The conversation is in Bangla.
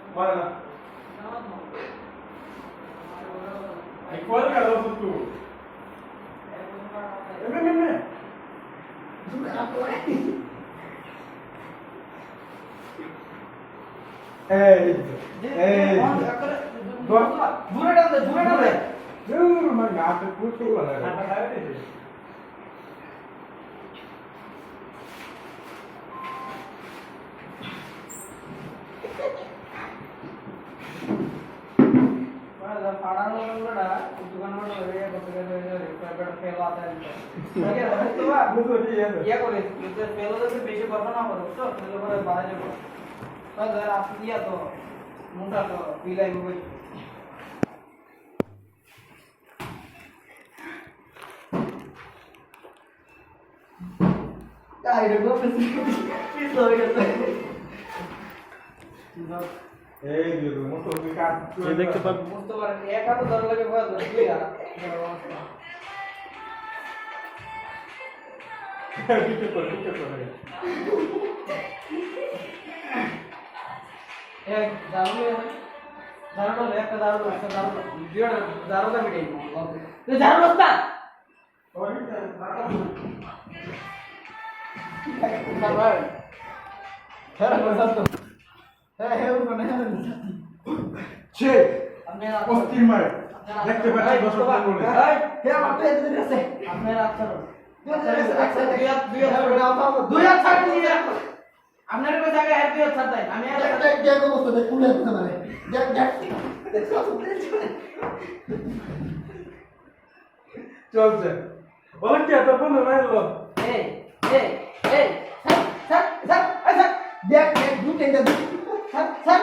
Bora lá. Aí quando cada um tu? দূরে টান দে আমার গাছে প্রচুর লাগে పాడాలో కూడా దుకాణం ఫెయిల్ అవుతాయి ইয়ে করে ফেল হলে বেশি করবো না করো তো ফেল করে বাড়া যাবো আপনি দিয়া তো মোটা তো পিলাই বই এই যে মোটর বিকাশ দেখতে পাবেন বুঝতে পারেন এক হাতে ধরে লাগে বয়স দুই হাত পিছে করে এক দারুণ দারুণ একটা দারুণ একটা দারুণ দুইটা দারুণটা মিটাই তুই দারুণ রাস্তা দেখতে পাচ্ছি আপনার জায়গায় হ্যাপি হচ্ছে তাই আমি চলছে বলে কি এত বন্ধু নাই লো এই এই এই স্যার স্যার স্যার দেখ দেখ দুটো স্যার স্যার